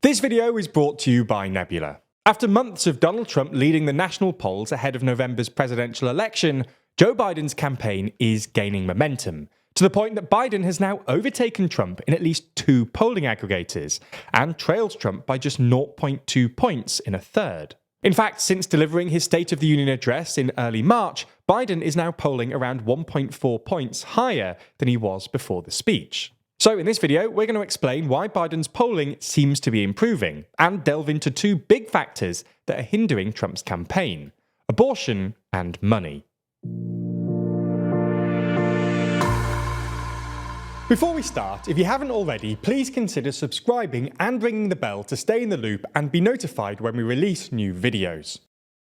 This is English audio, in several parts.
This video is brought to you by Nebula. After months of Donald Trump leading the national polls ahead of November's presidential election, Joe Biden's campaign is gaining momentum, to the point that Biden has now overtaken Trump in at least 2 polling aggregators, and trails Trump by just 0.2 points in a third. In fact, since delivering his State of the Union address in early March, Biden is now polling around 1.4 points higher than he was before the speech. So in this video, we're going to explain why Biden's polling seems to be improving, and delve into 2 big factors that are hindering Trump's campaign: abortion and money. Before we start, if you haven't already, please consider subscribing and ringing the bell to stay in the loop and be notified when we release new videos.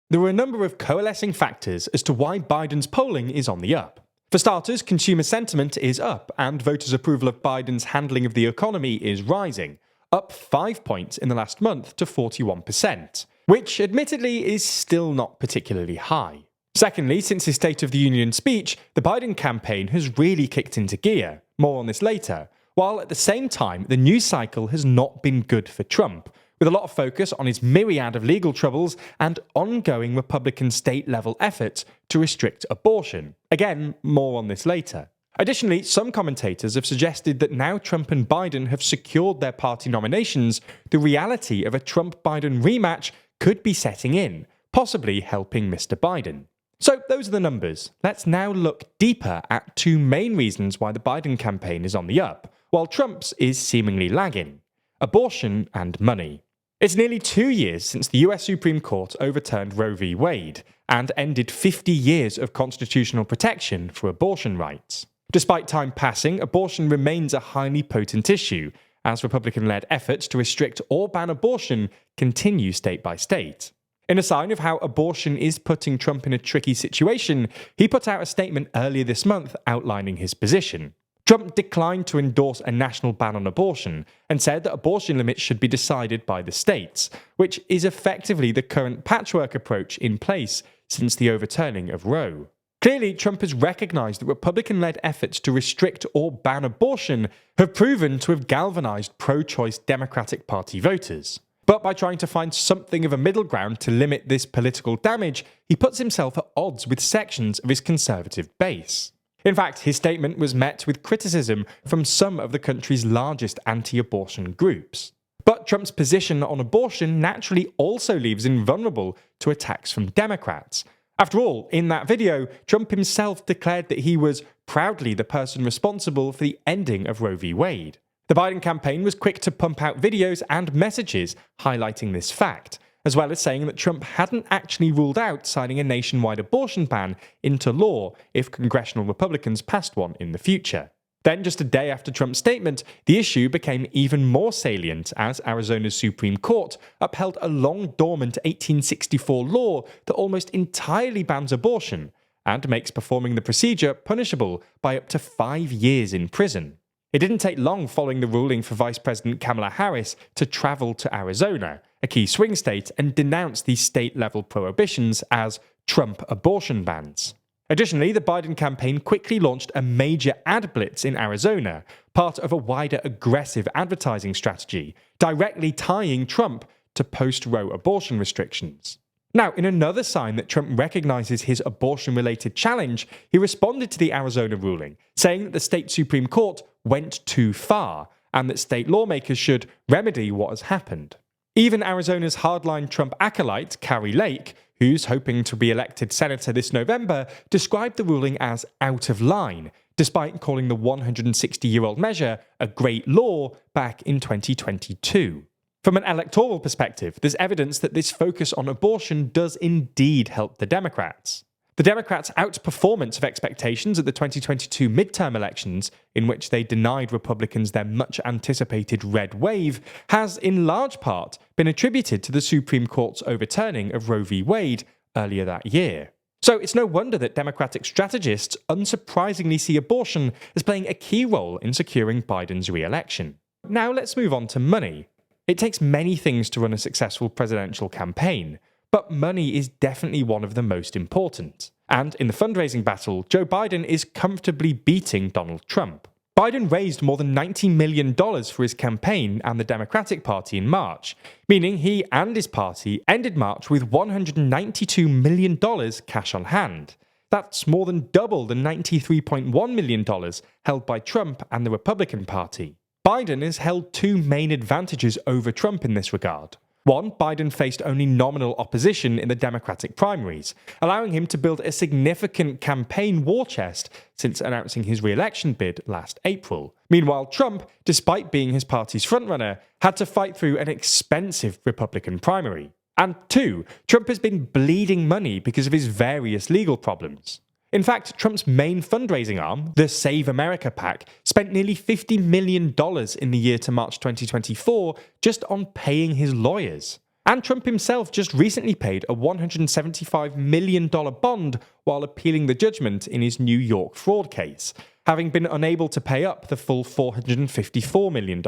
There are a number of coalescing factors as to why Biden's polling is on the up. For starters, consumer sentiment is up, and voters' approval of Biden's handling of the economy is rising, up 5 points in the last month to 41%, which admittedly is still not particularly high. Secondly, since his State of the Union speech, the Biden campaign has really kicked into gear, more on this later, while at the same time the news cycle has not been good for Trump, with a lot of focus on his myriad of legal troubles and ongoing Republican state-level efforts to restrict abortion. Again, more on this later. Additionally, some commentators have suggested that now Trump and Biden have secured their party nominations, the reality of a Trump-Biden rematch could be setting in, possibly helping Mr. Biden. So those are the numbers. Let's now look deeper at 2 main reasons why the Biden campaign is on the up, while Trump's is seemingly lagging: abortion and money. It's nearly 2 years since the US Supreme Court overturned Roe v. Wade and ended 50 years of constitutional protection for abortion rights. Despite time passing, abortion remains a highly potent issue, as Republican-led efforts to restrict or ban abortion continue state by state. In a sign of how abortion is putting Trump in a tricky situation, he put out a statement earlier this month outlining his position. Trump declined to endorse a national ban on abortion and said that abortion limits should be decided by the states, which is effectively the current patchwork approach in place since the overturning of Roe. Clearly, Trump has recognized that Republican-led efforts to restrict or ban abortion have proven to have galvanized pro-choice Democratic Party voters. But by trying to find something of a middle ground to limit this political damage, he puts himself at odds with sections of his conservative base. In fact, his statement was met with criticism from some of the country's largest anti-abortion groups. But Trump's position on abortion naturally also leaves him vulnerable to attacks from Democrats. After all, in that video, Trump himself declared that he was proudly the person responsible for the ending of Roe v. Wade. The Biden campaign was quick to pump out videos and messages highlighting this fact, as well as saying that Trump hadn't actually ruled out signing a nationwide abortion ban into law if congressional Republicans passed one in the future. Then, just a day after Trump's statement, the issue became even more salient as Arizona's Supreme Court upheld a long-dormant 1864 law that almost entirely bans abortion and makes performing the procedure punishable by up to 5 years in prison. It didn't take long following the ruling for Vice President Kamala Harris to travel to Arizona, a key swing state, and denounce these state-level prohibitions as Trump abortion bans. Additionally, the Biden campaign quickly launched a major ad blitz in Arizona, part of a wider aggressive advertising strategy, directly tying Trump to post-Roe abortion restrictions. Now, in another sign that Trump recognizes his abortion-related challenge, he responded to the Arizona ruling, saying that the state Supreme Court went too far and that state lawmakers should remedy what has happened. Even Arizona's hardline Trump acolyte, Carrie Lake, who's hoping to be elected senator this November, described the ruling as out of line, despite calling the 160-year-old measure a great law back in 2022. From an electoral perspective, there's evidence that this focus on abortion does indeed help the Democrats. The Democrats' outperformance of expectations at the 2022 midterm elections, in which they denied Republicans their much-anticipated red wave, has in large part been attributed to the Supreme Court's overturning of Roe v. Wade earlier that year. So it's no wonder that Democratic strategists unsurprisingly see abortion as playing a key role in securing Biden's re-election. Now let's move on to money. It takes many things to run a successful presidential campaign, but money is definitely one of the most important. And in the fundraising battle, Joe Biden is comfortably beating Donald Trump. Biden raised more than $90 million for his campaign and the Democratic Party in March, meaning he and his party ended March with $192 million cash on hand. That's more than double the $93.1 million held by Trump and the Republican Party. Biden has held two main advantages over Trump in this regard. One, Biden faced only nominal opposition in the Democratic primaries, allowing him to build a significant campaign war chest since announcing his re-election bid last April. Meanwhile, Trump, despite being his party's frontrunner, had to fight through an expensive Republican primary. And two, Trump has been bleeding money because of his various legal problems. In fact, Trump's main fundraising arm, the Save America PAC, spent nearly $50 million in the year to March 2024 just on paying his lawyers. And Trump himself just recently paid a $175 million bond while appealing the judgment in his New York fraud case, having been unable to pay up the full $454 million.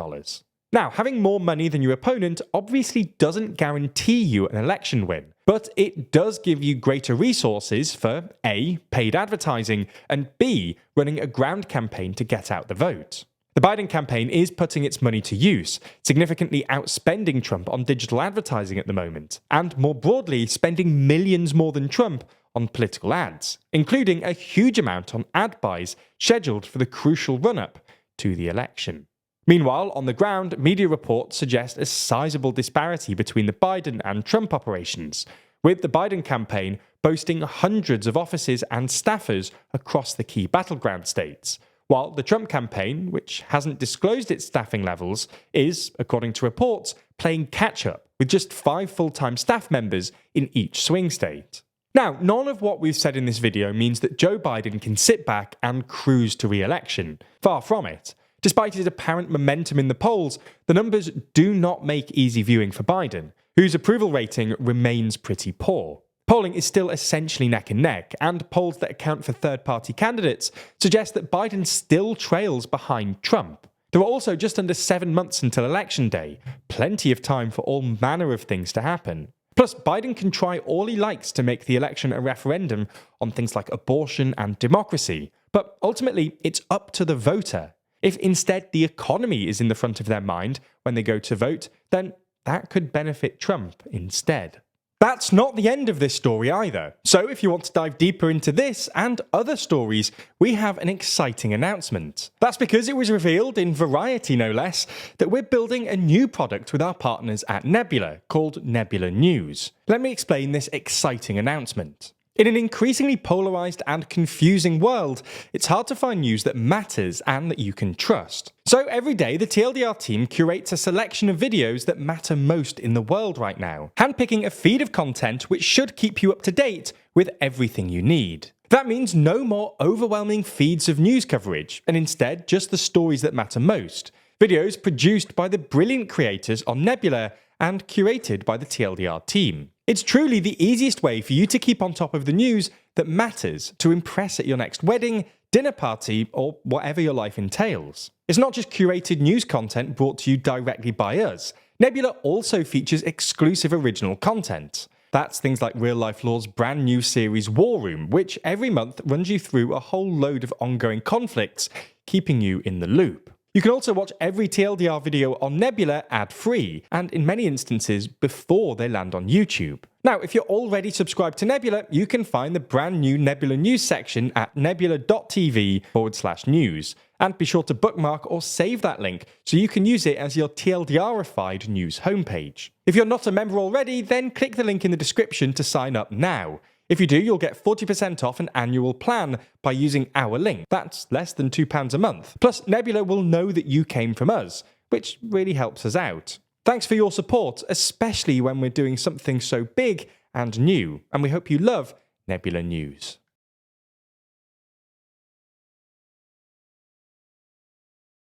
Now, having more money than your opponent obviously doesn't guarantee you an election win, but it does give you greater resources for A, paid advertising, and B, running a ground campaign to get out the vote. The Biden campaign is putting its money to use, significantly outspending Trump on digital advertising at the moment, and more broadly, spending millions more than Trump on political ads, including a huge amount on ad buys scheduled for the crucial run-up to the election. Meanwhile, on the ground, media reports suggest a sizable disparity between the Biden and Trump operations, with the Biden campaign boasting hundreds of offices and staffers across the key battleground states, while the Trump campaign, which hasn't disclosed its staffing levels, is, according to reports, playing catch-up with just 5 full-time staff members in each swing state. Now, none of what we've said in this video means that Joe Biden can sit back and cruise to re-election. Far from it. Despite his apparent momentum in the polls, the numbers do not make easy viewing for Biden, whose approval rating remains pretty poor. Polling is still essentially neck and neck, and polls that account for third-party candidates suggest that Biden still trails behind Trump. There are also just under 7 months until Election Day, plenty of time for all manner of things to happen. Plus, Biden can try all he likes to make the election a referendum on things like abortion and democracy, but ultimately it's up to the voter. If instead the economy is in the front of their mind when they go to vote, then that could benefit Trump instead. That's not the end of this story either. So if you want to dive deeper into this and other stories, we have an exciting announcement. That's because it was revealed, in Variety no less, that we're building a new product with our partners at Nebula, called Nebula News. Let me explain this exciting announcement. In an increasingly polarized and confusing world, it's hard to find news that matters and that you can trust. So every day, the TLDR team curates a selection of videos that matter most in the world right now, handpicking a feed of content which should keep you up to date with everything you need. That means no more overwhelming feeds of news coverage, and instead just the stories that matter most. Videos produced by the brilliant creators on Nebula and curated by the TLDR team. It's truly the easiest way for you to keep on top of the news that matters to impress at your next wedding, dinner party, or whatever your life entails. It's not just curated news content brought to you directly by us. Nebula also features exclusive original content. That's things like Real Life Law's brand new series War Room, which every month runs you through a whole load of ongoing conflicts, keeping you in the loop. You can also watch every TLDR video on Nebula ad-free, and in many instances before they land on YouTube. Now, if you're already subscribed to Nebula, you can find the brand new Nebula News section at nebula.tv/news. And be sure to bookmark or save that link so you can use it as your TLDR-ified news homepage. If you're not a member already, then click the link in the description to sign up now. If you do, you'll get 40% off an annual plan by using our link. That's less than £2 a month. Plus, Nebula will know that you came from us, which really helps us out. Thanks for your support, especially when we're doing something so big and new, and we hope you love Nebula News.